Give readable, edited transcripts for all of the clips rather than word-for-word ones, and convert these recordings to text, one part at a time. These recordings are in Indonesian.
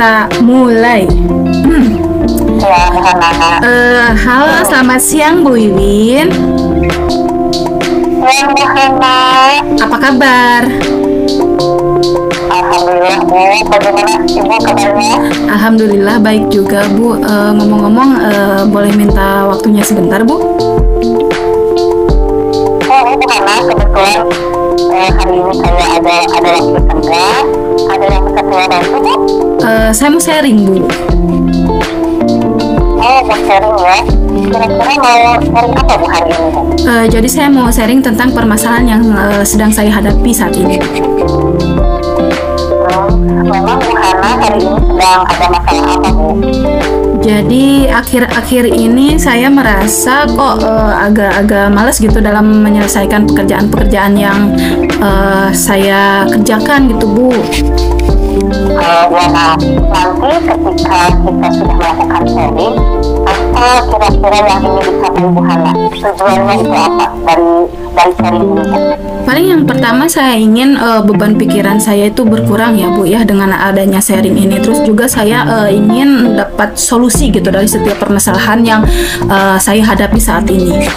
kita mulai. Ya, Halo, selamat siang Bu Wiwin. ya, Bu Hana. Apa kabar? Alhamdulillah, Bu. Bagaimana Ibu kabarnya? Alhamdulillah baik juga Bu. Ngomong-ngomong, boleh minta waktunya sebentar Bu? Oh, Bu Hana, kebetulan hari ini saya ada waktu senggang. Ada yang bisa saya bantu, Bu? Saya mau sharing Bu. Oh, mau sharing ya. Kira-kira mau sharing apa Bu hari ini, Bu? Jadi saya mau sharing tentang permasalahan yang sedang saya hadapi saat ini. Memang Bu Hana hari ini sedang ada masalah apa, Bu? Jadi akhir-akhir ini saya merasa kok agak-agak malas gitu dalam menyelesaikan pekerjaan-pekerjaan yang saya kerjakan gitu Bu. Ya, nah, nanti ketika kita sudah melakukan sharing, apa kira-kira yang ingin dicapai Bu Hana? Tujuannya itu apa dari sharing ini, Bu? Paling yang pertama saya ingin beban pikiran saya itu berkurang ya Bu ya dengan adanya sharing ini. Terus juga saya ingin dapat solusi gitu dari setiap permasalahan yang saya hadapi saat ini.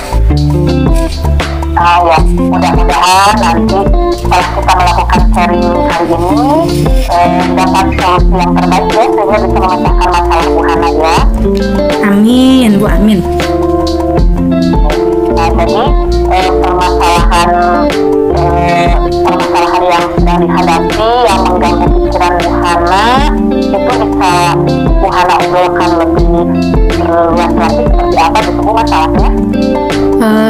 Ya, mudah-mudahan nanti setelah kita melakukan sharing hari ini dapat solusi yang terbaik ya, sehingga bisa memecahkan masalah Bu Hana ya. Amin Bu, amin. Nah, jadi permasalahan yang sedang dihadapi yang mengganggu pikiran Bu Hana itu bisa Bu Hana unggulkan lebih luas lagi seperti apa gitu Bu masalahnya?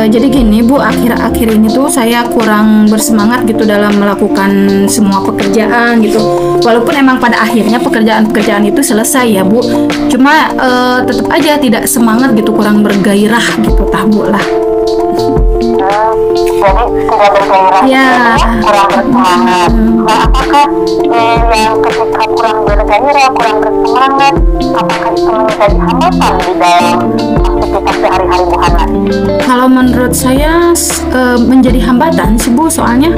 Jadi gini Bu, akhir-akhir ini tuh saya kurang bersemangat gitu dalam melakukan semua pekerjaan gitu. Walaupun emang pada akhirnya pekerjaan-pekerjaan itu selesai ya Bu, cuma tetap aja tidak semangat gitu, kurang bergairah gitu tah Bu lah. Jadi tidak bergairah Ya. kurang bersemangat. Nah, apakah yang ketika kurang bergairah, kurang bersemangat, apakah itu menjadi hambatan di dalam aktivitas sehari-hari Bu Hana? Kalau menurut saya menjadi hambatan sih Bu, soalnya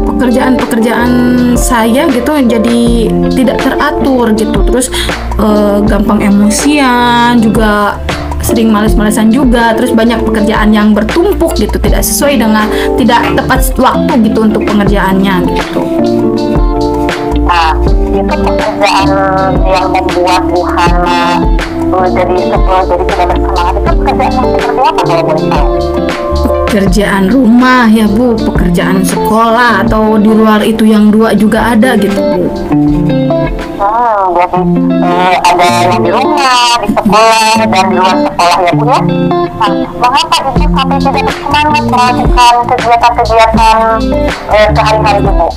pekerjaan-pekerjaan saya gitu jadi tidak teratur gitu, terus gampang emosian juga, sering males-malesan juga, terus banyak pekerjaan yang bertumpuk gitu, tidak sesuai dengan, tidak tepat waktu gitu untuk pengerjaannya gitu. Nah, itu pekerjaan yang membuat Bu Hana jadi tidak bersemangat, itu pekerjaan yang seperti apa kalau boleh tahu? Pekerjaan rumah ya Bu, pekerjaan sekolah, atau di luar itu yang dua juga ada gitu Bu. Jadi ada yang di rumah, di sekolah, dan di luar sekolah ya Bu ya. Nah, mengapa Ibu sampai tidak bersemangat melakukan kegiatan-kegiatan sehari-hari Bu?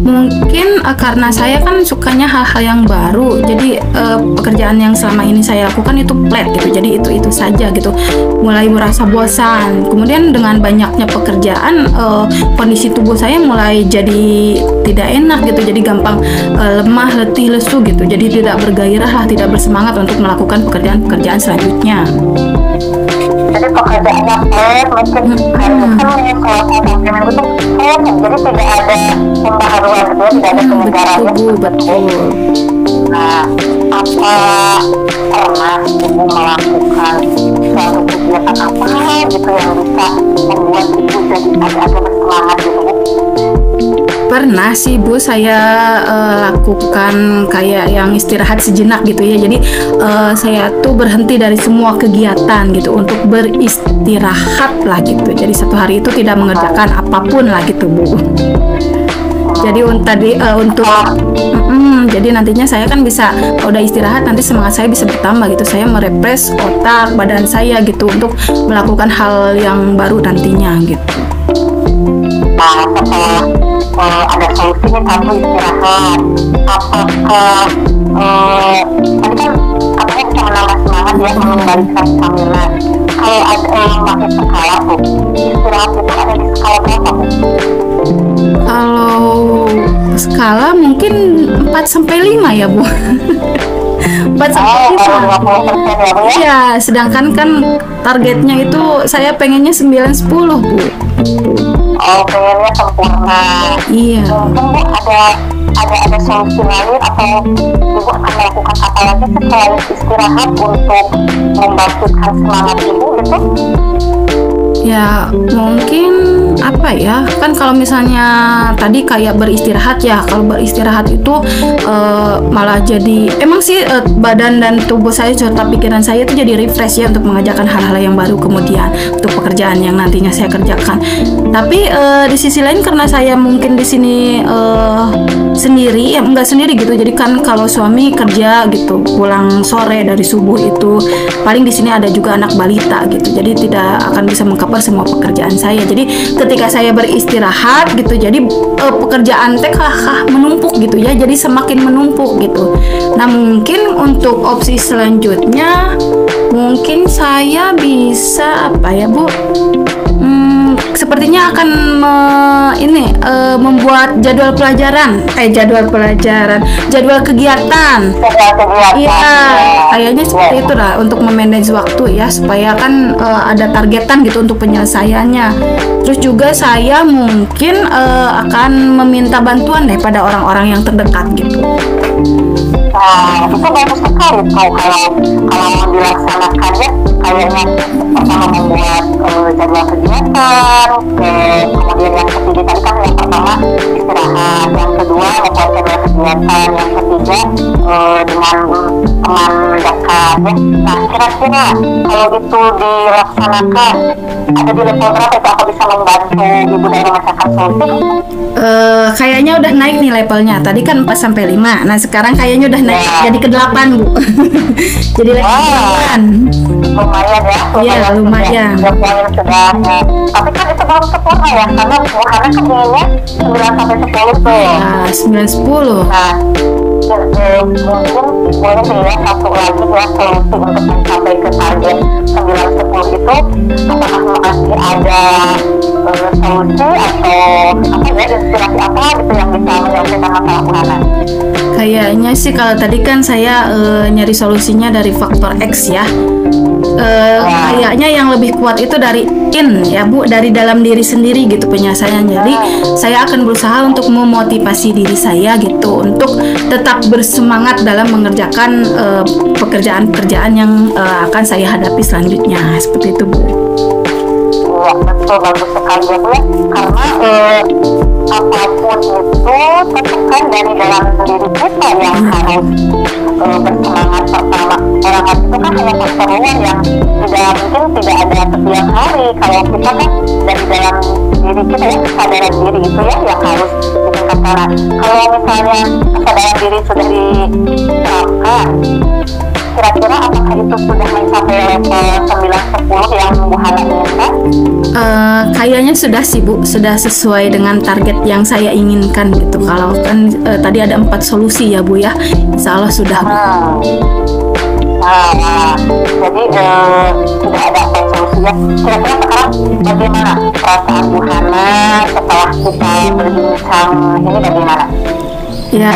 Mungkin karena saya kan sukanya hal-hal yang baru, jadi pekerjaan yang selama ini saya lakukan itu flat gitu, jadi itu saja gitu, mulai merasa bosan. Kemudian dengan banyaknya pekerjaan, kondisi tubuh saya mulai jadi tidak enak gitu, jadi gampang lemah, letih, lesu gitu, jadi tidak bergairah lah, tidak bersemangat untuk melakukan pekerjaan-pekerjaan selanjutnya. Jadi pekerjaannya flat, mungkin kalau pekerjaan itu flat, jadi tidak ada pembaharuan gitu, tidak ada penyegaran. Betul. Nah, apa pernah Ibu melakukan suatu kegiatan apa gitu yang bisa membuat Ibu jadi agak-agak bersemangat gitu Bu? Pernah sih Bu, saya lakukan kayak yang istirahat sejenak gitu ya. Jadi saya tuh berhenti dari semua kegiatan gitu untuk beristirahat lah gitu. Jadi satu hari itu tidak mengerjakan apapun lah gitu Bu. Jadi jadi nantinya saya kan bisa, kalau udah istirahat nanti semangat saya bisa bertambah gitu. Saya merefresh otak, badan saya gitu untuk melakukan hal yang baru nantinya gitu. Nah, setelah ada solusinya satu istirahat, apakah tadi kan apakah bisa menambah semangat ya, mengembalikan stamina? Kalau ada yang pakai skala Bu, istirahat itu ada di skala berapa Bu? Kalau skala mungkin 4-5 ya Bu. 4-5. Kalau 20% ya Bu ya? Ya, sedangkan kan targetnya itu saya pengennya 9-10 Bu. pengennya sempurna. Iya. Mungkin Bu ada solusi lain atau Ibu akan melakukan apa lagi sih selain istirahat untuk membangkitkan semangat Ibu gitu? Ya mungkin apa ya, kan kalau misalnya tadi kayak beristirahat ya, kalau beristirahat itu malah jadi emang sih badan dan tubuh saya serta pikiran saya itu jadi refresh ya untuk mengerjakan hal-hal yang baru kemudian untuk pekerjaan yang nantinya saya kerjakan. Tapi di sisi lain karena saya mungkin di sini sendiri ya, enggak sendiri gitu, jadi kan kalau suami kerja gitu pulang sore dari subuh itu paling di sini ada juga anak balita gitu, jadi tidak akan bisa mengcover semua pekerjaan saya. Jadi ketika saya beristirahat gitu, jadi pekerjaan teh menumpuk gitu ya, jadi semakin menumpuk gitu. Nah mungkin untuk opsi selanjutnya mungkin saya bisa apa ya Bu, sepertinya akan membuat jadwal kegiatan. Iya, kayaknya seperti itu lah untuk memanage waktu ya, supaya kan ada targetan gitu untuk penyelesaiannya. Terus juga saya mungkin akan meminta bantuan deh pada orang-orang yang terdekat gitu. Nah, itu bagus sekali kalau mau dilaksanakannya, kayaknya pertama membuat jadwal kegiatan, kemudian yang ketiga tadi kan yang pertama istirahat, yang kedua membuat jadwal kegiatan, yang ketiga dengan teman dekat ya. Nah kira-kira kalau itu dilaksanakan ada di level berapa itu akan bisa membantu Ibu dari masyarakat solusi? Kayaknya udah naik nih levelnya. Tadi kan 4 sampai 5. Nah, sekarang kayaknya udah naik jadi ke 8, Bu. Jadi level 8. Lumayan ya. Iya, lumayan. Lumayan sudah. Tapi kan itu belum sempurna ya, karena kan inginnya 9 sampai 10 tuh. Nah, 9 10. Nah, mungkin boleh nih ya satu lagi ya solusi untuk mencapai ke target 9 10 itu, apakah masih ada solusi atau apa ya, inspirasi apa gitu yang bisa menyelesaikan masalah Bu Hana? Kayaknya sih kalau tadi kan saya nyari solusinya dari faktor X ya. Kayaknya yang lebih kuat itu dari ya Bu, dari dalam diri sendiri gitu penyelesaian. Jadi saya akan berusaha untuk memotivasi diri saya gitu untuk tetap bersemangat dalam mengerjakan pekerjaan-pekerjaan yang akan saya hadapi selanjutnya, seperti itu Bu. Ya betul, bagus sekali ya Bu ya, karena apapun itu tetapkan dari dalam diri kita yang harus bersemangat pertama. Orang lain itu kan hanya faktor luar yang tidak ada setiap hari. Kalau kita kan dari dalam diri kita ya, kesadaran diri itu ya yang harus ditingkatkan. Kalau misalnya kesadaran diri sudah diterapkan, kira-kira apakah itu sudah mencapai level 9-10 yang Bu Hana inginkan? Kayaknya sudah sih Bu, sudah sesuai dengan target yang saya inginkan gitu. Kalau kan tadi ada 4 solusi ya Bu ya, insya Allah sudah Bu. Jadi sudah ada 4 solusi ya. Kira-kira sekarang bagaimana perasaan Bu Hana setelah kita berbincang ini, bagaimana? Ya,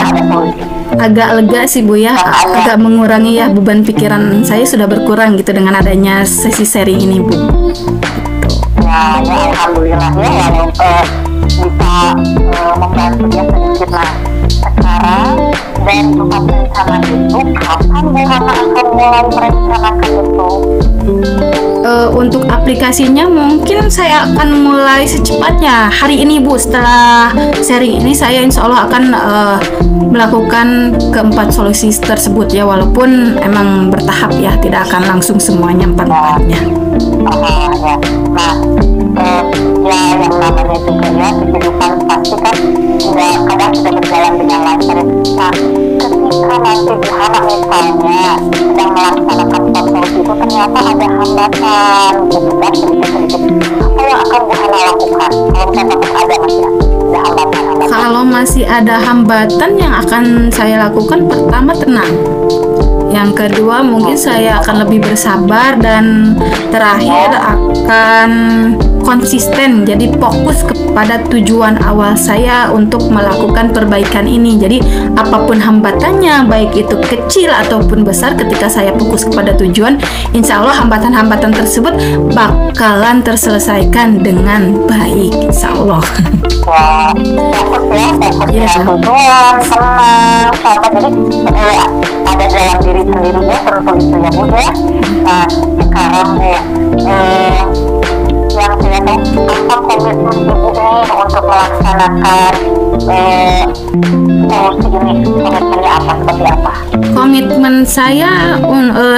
agak lega sih Bu ya, agak mengurangi ya beban pikiran saya, sudah berkurang gitu dengan adanya sesi sharing ini Bu. Ya alhamdulillah ya, walau bisa membantu ya sedikit lah. Sekarang dan untuk rencana itu, kapan Bu Hana akan mulai merencanakan itu? Untuk aplikasinya mungkin saya akan mulai secepatnya hari ini Bu. Setelah sharing ini saya insya Allah akan melakukan keempat solusi tersebut ya, walaupun emang bertahap ya, tidak akan langsung semuanya 4-4-nya. Ya. Nah, ya yang namanya juga ya kehidupan pasti kan kadang sudah berjalan dengan lancar. Nah, ketika nanti Bu Hana misalnya sedang melaksanakan solusi itu ternyata ada hambatan sedikit, apa yang akan Bu Hana lakukan kalau misalnya ada hambatan? Kalau masih ada hambatan, yang akan saya lakukan pertama tenang. Yang kedua mungkin saya akan lebih bersabar, dan terakhir akan konsisten, jadi fokus kepada tujuan awal saya untuk melakukan perbaikan ini. Jadi apapun hambatannya, baik itu kecil ataupun besar, ketika saya fokus kepada tujuan, insya Allah hambatan-hambatan tersebut bakalan terselesaikan dengan baik, insya Allah. Wah, fokus Iya. tujuan, senang, sama. Jadi ada dalam diri sendirinya tentu itu ya Bu ya. Nah sekarang Bu, yang saya tahu apa komitmen Ibu nih untuk melaksanakan solusi ini, komitmennya apa, seperti apa? Komitmen saya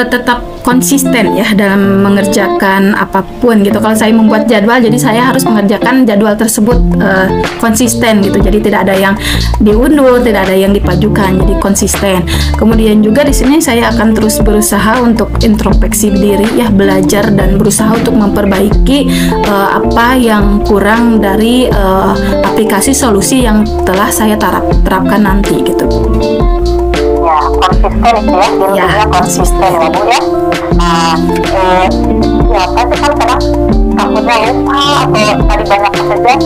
tetap konsisten ya dalam mengerjakan apapun gitu. Kalau saya membuat jadwal, jadi saya harus mengerjakan jadwal tersebut konsisten gitu. Jadi tidak ada yang diundur, tidak ada yang dipajukan, jadi konsisten. Kemudian juga di sini saya akan terus berusaha untuk introspeksi diri ya, belajar dan berusaha untuk memperbaiki apa yang kurang dari aplikasi solusi yang telah saya terapkan nanti gitu. Ya konsisten itu ya, intinya konsisten ya Bu ya. Nah ya tapi kan kadang takutnya lupa atau tadi banyak pekerjaan,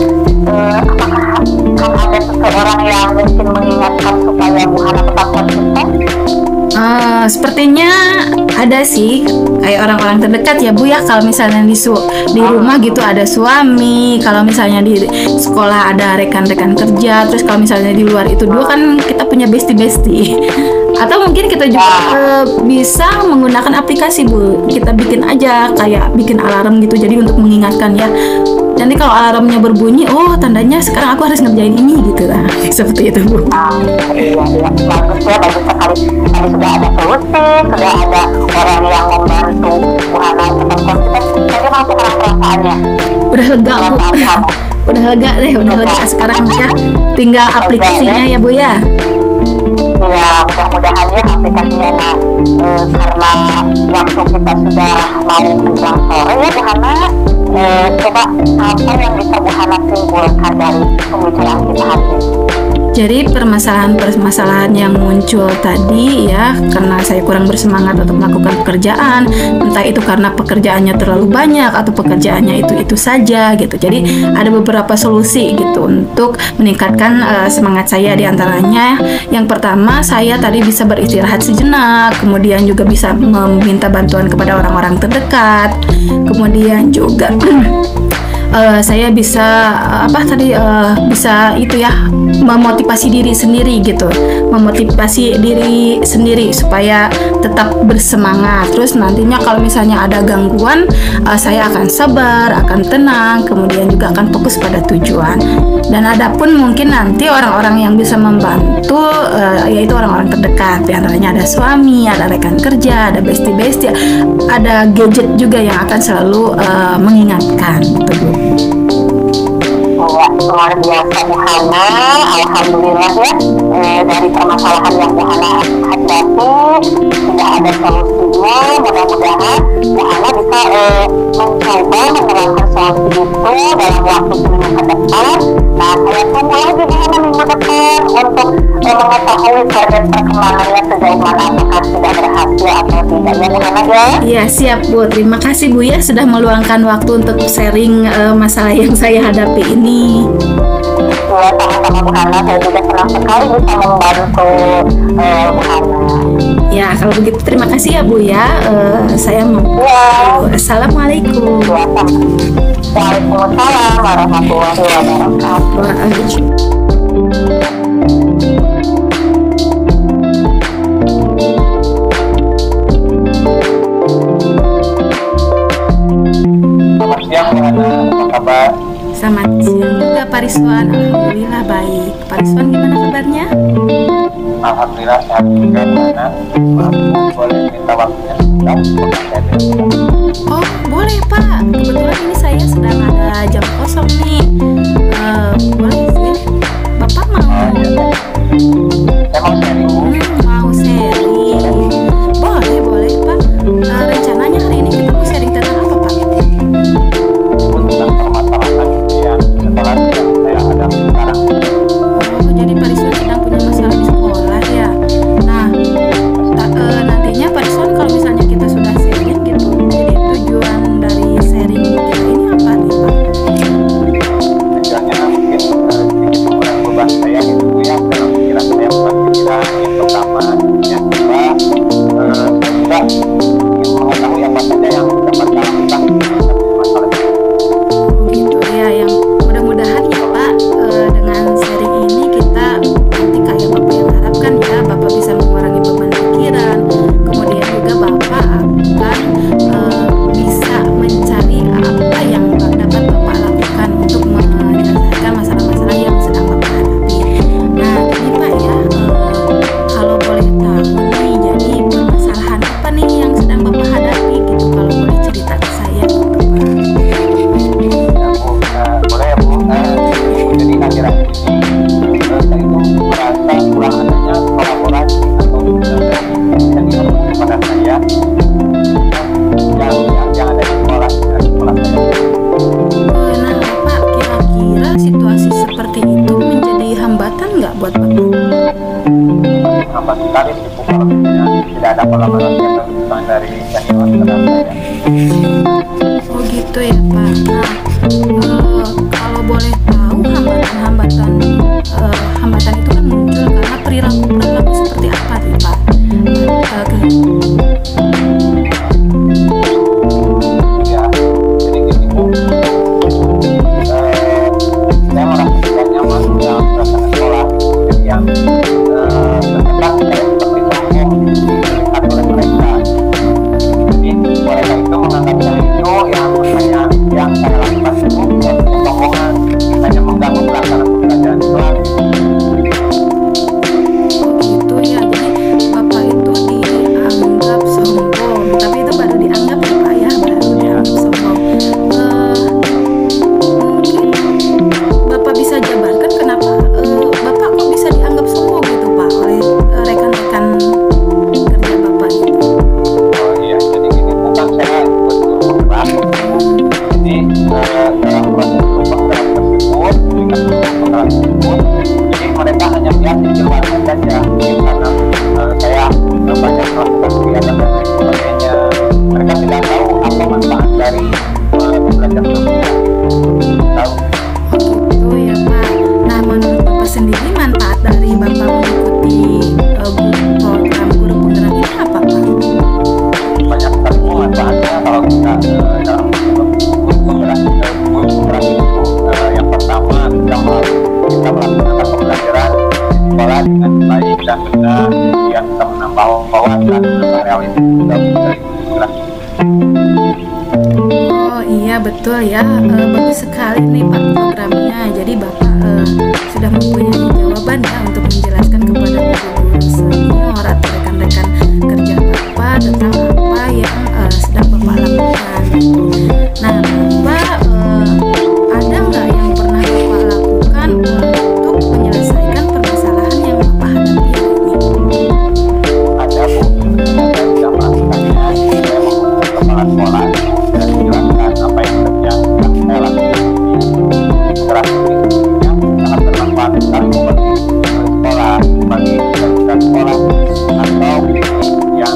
apakah kan ada seseorang yang mungkin mengingatkan supaya Bu Hana tetap konsisten? Sepertinya ada sih, kayak orang-orang terdekat ya Bu ya. Kalau misalnya di rumah gitu ada suami, kalau misalnya di sekolah ada rekan-rekan kerja, terus kalau misalnya di luar itu dua kan kita punya bestie-bestie. Atau mungkin kita juga bisa menggunakan aplikasi Bu. Kita bikin aja kayak bikin alarm gitu, jadi untuk mengingatkan ya. Nanti kalau alarmnya berbunyi, oh tandanya sekarang aku harus ngerjain ini gitu lah. Seperti itu Bu. Iya, bagus ya, bagus sekali. Tadi sudah ada solusi, sudah ada orang yang membantu Bu Hana tetap konsisten. Jadi mau sekarang perasaannya? Udah lega Bu. Udah lega deh, udah lega sekarang ya. Tinggal aplikasinya ya Bu ya. Ya mudah-mudahan ya aplikasinya. Nah karena waktu kita sudah mau menjelang sore ya Bu Hana, coba apa yang bisa Bu Hana simpulkan dari pembicaraan kita hari ini? Jadi permasalahan-permasalahan yang muncul tadi ya, karena saya kurang bersemangat untuk melakukan pekerjaan, entah itu karena pekerjaannya terlalu banyak atau pekerjaannya itu saja gitu. Jadi ada beberapa solusi gitu untuk meningkatkan semangat saya. Diantaranya yang pertama, saya tadi bisa beristirahat sejenak, kemudian juga bisa meminta bantuan kepada orang-orang terdekat, kemudian juga saya bisa bisa itu ya, memotivasi diri sendiri gitu, memotivasi diri sendiri supaya tetap bersemangat. Terus nantinya kalau misalnya ada gangguan, saya akan sabar, akan tenang, kemudian juga akan fokus pada tujuan. Dan adapun mungkin nanti orang-orang yang bisa membantu, yaitu orang-orang terdekat. Di antaranya ada suami, ada rekan kerja, ada bestie-bestie, ada gadget juga yang akan selalu mengingatkan gitu. Ya, luar biasa Bu Hana, alhamdulillah ya, dari permasalahan yang Bu Hana hadapi sudah ada solusinya. Mudah-mudahan Bu Hana bisa mencoba menerapkan solusi itu dalam waktu seminggu ke depan. Nah saya tunggu lagi Bu Hana minggu depan untuk mengetahui perkembangannya sejauh mana, apakah sudah berhasil atau tidak ya Bu Hana ya. Iya siap Bu, terima kasih Bu ya sudah meluangkan waktu untuk sharing masalah yang saya hadapi ini. Ya, sama-sama Bu Hana, saya juga senang sekali bisa membantu Bu Hana. Ya, kalau begitu terima kasih ya Bu ya. Saya mau. Ya. Assalamualaikum. Ya, Waalaikumsalam warahmatullahi wabarakatuh. Selamat siang Bu Hana, apa kabar? Selamat siang juga Pak Rizwan. Alhamdulillah baik. Pak Rizwan gimana kabarnya? Alhamdulillah sehat juga Bu Hana. Maaf, boleh minta waktunya sebentar? Oh boleh Pak. Kebetulan ini saya sedang ada jam kosong nih. Boleh sih. Bapak mau? Saya mau sharing Bu. Mau sharing. Boleh Pak. Rencananya hari ini kita mau sharing tentang apa Pak? Tentang permasalahan yang setelah yang saya hadapi sekarang. Oh, jadi Pak Rizwan sedang punya masalah di sekolah ya. Nah, nantinya Pak Rizwan kalau misalnya kita sudah sharing gitu, jadi tujuan dari sharing kita ini apa nih Pak? buat Bapak? Hambat sekali sih Bu, kalau misalnya tidak ada kolaborasi atau dukungan dari senior terhadap saya. Oh gitu ya Pak. Nah, kalau boleh tahu hambatan-hambatan hambatan itu kan muncul karena perilaku seperti apa sih Pak? Ya, jadi gini Bu, saya merasa tidak nyaman dalam suasana sekolah yang terkesan saya seperti sombong dilihat oleh mereka. Jadi mereka itu menganggap saya itu yang saya lakukan itu kesombongan, hanya mengganggu pelaksanaan pembelajaran kelas. Gitu ya, jadi Bapak itu dianggap sombong, tapi itu baru dianggap ya Pak ya, baru dianggap sombong. Mungkin Bapak bisa jabarkan kenapa Bapak kok bisa dianggap sombong gitu Pak oleh rekan-rekan kerja Bapak gitu. Oh iya, jadi gini, bukan saya ikut guru kelas. Jadi dalam proses program tersebut, jadi mereka hanya melihat di luarnya saja, karena saya banyak melakukan kegiatan dan lain sebagainya. Mereka tidak tahu apa manfaat dari belajar tersebut. Tahu? Gitu ya Pak. Nah, menurut Bapak sendiri manfaat dari Bapak mengikuti program guru penggerak ini apa Pak? Banyak sekali manfaatnya kalau kita dalam guru penggerak itu yang pertama kita melaksanakan pembelajaran di sekolah dengan baik dan benar, yang kita menambah wawasan dan menambah realitas dari guru penggerak. Oh iya betul ya, bagus sekali nih Pak programnya. Jadi Bapak sudah mempunyai jawaban ya untuk menjelaskan kepada guru-guru senior atau rekan-rekan kerja Bapak tentang apa yang sedang Bapak lakukan. Nah Bapak ada nggak yang pernah Bapak lakukan untuk menyelesaikan permasalahan yang Bapak hadapi hari ini? Ada Bu, saya tidak melakukannya. Saya menghubungi kepala sekolah dan menjelaskan apa yang sedang saya lakukan di keras ini yang sangat bermanfaat sekali bagi sekolah, bagi kegiatan sekolah atau yang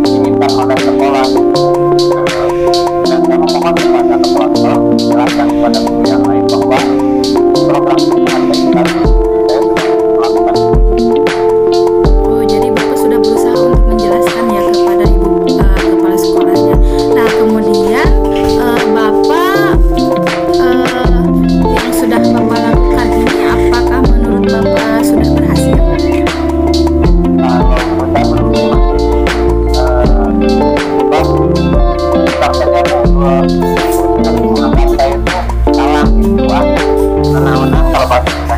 diinginkan oleh sekolah. Dan saya memohon kepada kepala sekolah menjelaskan kepada guru yang lain bahwa program ini sangat baik sekali. Saya sudah melakukan. Oh, jadi Bapak sudah berusaha untuk menjelaskan ya kepada Ibu kepala sekolahnya. Nah, kemudian Bapak yang sudah Bapak lakukan ini apakah menurut Bapak sudah berhasil? Kalau menurut saya belum sih Mas. Rasanya menganggap saya itu salah gitu ah. Menang-menang kalau bahasa kita.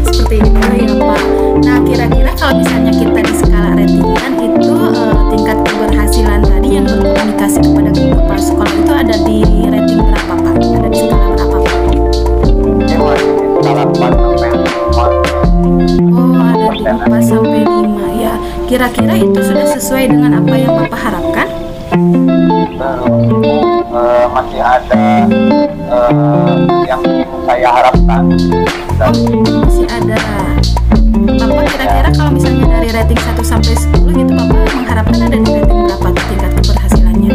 Seperti itu ya Pak. Nah, kira-kira kalau misalnya kita di skala ratingan itu tingkat keberhasilan tadi yang berkomunikasi kepada kepala sekolah itu ada di rating berapa Pak? Ada di skala berapa Pak? Ini masih di skala 4 sampai 5. Oh, ada di 4 sampai 5 ya. Kira-kira itu sudah sesuai dengan apa yang Bapak harapkan? Terus masih ada yang ingin saya harapkan. Dan Masih ada. Bapak kira-kira kalau misalnya dari rating 1 sampai 10 gitu Bapak mengharapkan ada di rating berapa tuh tingkat keberhasilannya?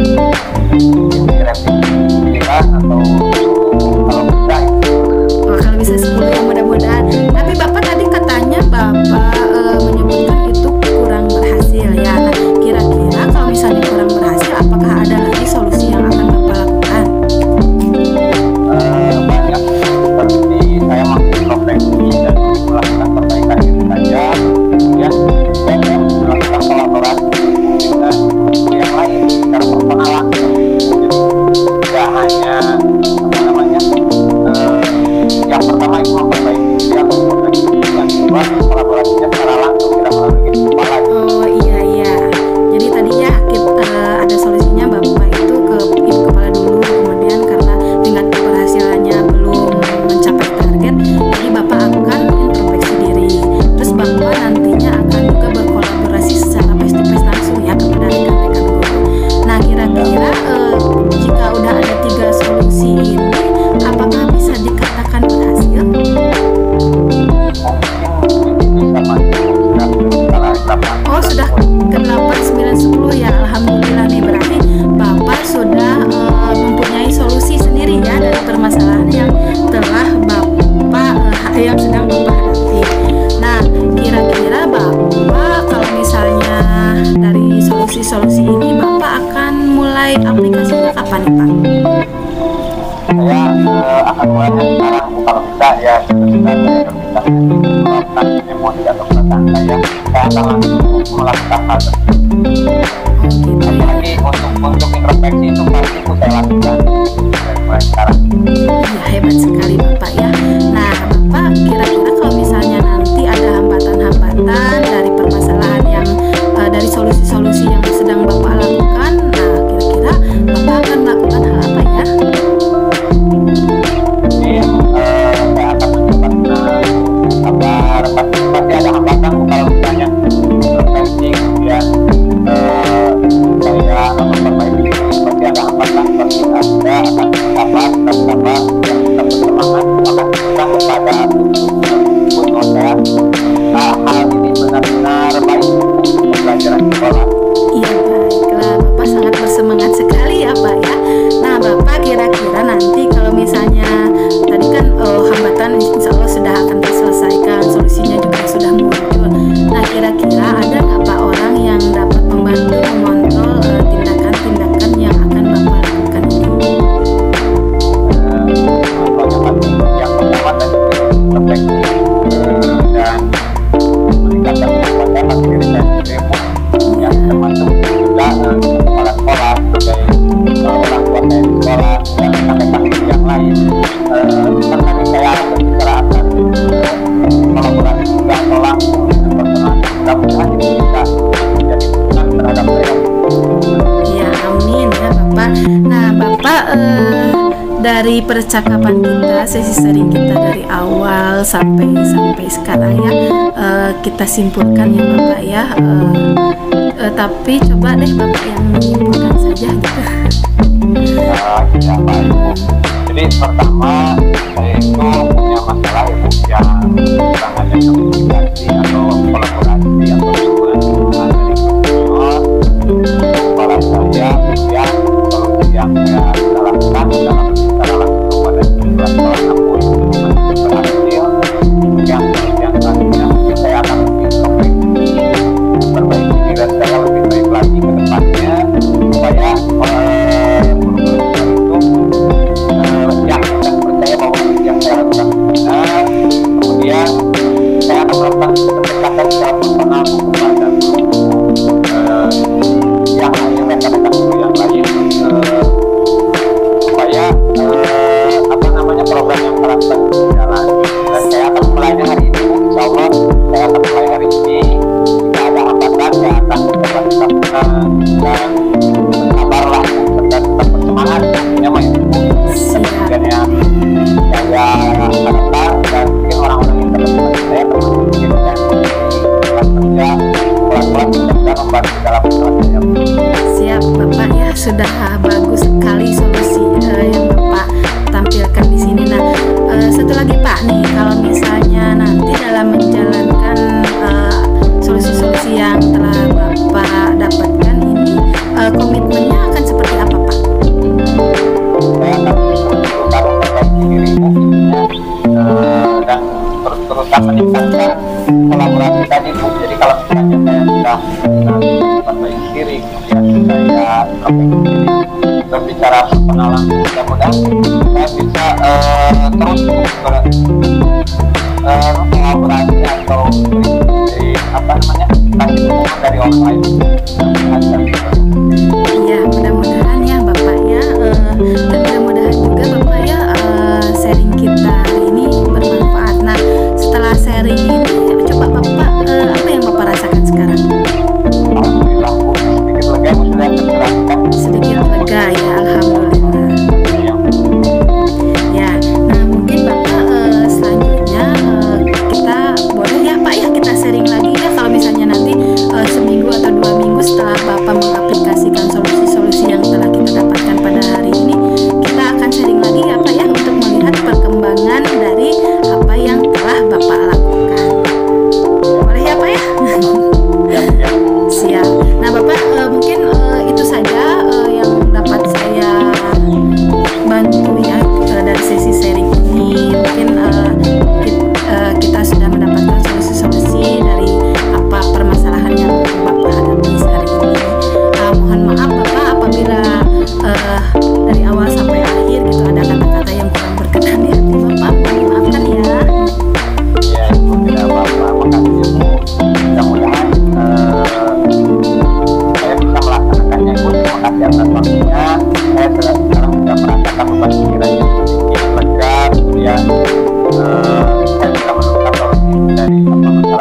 ini rating 9 atau kalau bisa itu. Oh, kalau bisa 10 ya mudah-mudahan. Tapi Bapak tadi katanya Bapak menyebutkan itu kurang berhasil ya. Nah, kira-kira kalau misalnya kurang berhasil apakah ada lagi solusi yang akan Bapak lakukan? Banyak seperti saya masih profesi dan melakukan perbaikan diri saja, kemudian saya melakukan kolaborasi dengan guru yang lain meluapkan emosi atau perasaan saya akan langsung melakukan hal tersebut. Gitu ya. Apalagi untuk introspeksi itu pasti saya lakukan dari mulai sekarang. Iya, hebat sekali Bapak ya. Nah, Bapak kira-kira kalau misalnya nanti ada hambatan-hambatan dari permasalahan yang dari solusi-solusi yang sedang Bapak lakukan, nah kira-kira Bapak akan melakukan hal apa ya? Jadi saya akan mencoba sabar, pasti ada hambatan kalau misalnya introspeksi kemudian saya memperbaiki diri, pasti ada hambatan, pasti ada akan sabar yang tetap bersemangat akan kita kepada tujuan saya. Hal ini benar-benar baik untuk pelajaran sekolah. Iya, baiklah, Bapak sangat bersemangat sekali ya Pak ya. Nah, Bapak kira-kira nanti kalau misalnya tadi kan hambatan insya Allah sudah akan terselesaikan, solusinya juga sudah muncul. Nah, kira-kira ada nggak Pak orang yang dapat membantu mengontrol tindakan-tindakan yang akan Bapak lakukan ini? Yang pertama tadi introspeksi dan meningkatkan kekuatan hati diri saya sendiri, yang termasuk juga kepala sekolah sebagai orang tua saya di sekolah dan kakak-kakak yang lain. Karena saya berbicara akan kolaborasi juga atau langsung dengan personal, mudah-mudahan itu bisa menjadi dukungan terhadap saya. Ya, amin ya Bapak. Nah, Bapak dari percakapan kita, sesi sharing kita dari awal sampai sekarang ya, kita simpulkan ya Bapak ya. Tapi coba deh Bapak yang menyimpulkan saja gitu. Ya Pak Ibu. Jadi pertama saya itu punya masalah Ibu yang kurang ada komunikasi atau kolaborasi atau hubungan dari senior kepala saya, yang solusi yang saya lakukan dalam secara langsung pada sejumlah sekolah namun masih berhasil. Yang selanjutnya mungkin saya akan lebih memperbaiki diri saya lebih baik lagi ke depannya supaya guru-guru itu yakin dan percaya bahwa yang saya lakukan benar. Kemudian saya akan melakukan pendekatan secara personal kepada yang lain, rekan-rekan guru yang lain, supaya program yang telah berjalan. Dan saya akan mulainya hari ini, insya Allah saya akan mulai hari ini. Jika ada hambatan saya akan coba tetap dan sabarlah dan tetap bersemangat. Ini mah itu kemudian yang saya harapkan, dan mungkin orang-orang yang terdekat saya termasuk mungkin yang kerja pelan-pelan dan membantu dalam saya. Siap Bapak ya, sudah bagus sekali solusi yang Bapak tampilkan di sini. Nah, satu lagi Pak nih, kalau misalnya nanti dalam menjalankan solusi-solusi yang telah Bapak dapatkan ini, komitmennya akan seperti apa Pak? Saya akan terus memperbaiki dirimu dan terus-terusan meningkatkan kolaborasi tadi Bu. Jadi kalau misalnya saya sudah memperbaiki diri, kemudian saya memperbaiki diri berbicara personal langsung, mudah-mudahan saya bisa terus kolaborasi atau kasih dukungan dari orang lain. Iya, mudah-mudahan ya Bapak ya, dan mudah-mudahan juga Bapak ya sharing kita hari ini bermanfaat. Nah, setelah sharing ini, coba Bapak apa yang Bapak rasakan sekarang? Alhamdulillah Bu, sedikit lega Bu, sudah tercerahkan. Sedikit lega ya, alhamdulillah. Ya, nah mungkin Bapak selanjutnya kita boleh ya Pak ya kita sharing lagi ya, kalau misalnya nanti seminggu atau 2 minggu setelah Bapak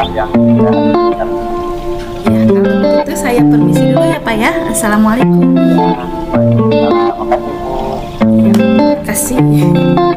manfaat yang kita dapatkan. Ya, kalau begitu saya permisi dulu ya Pak ya. Assalamualaikum. Ya, baik. Terima kasih Bu. Ya, terima kasih.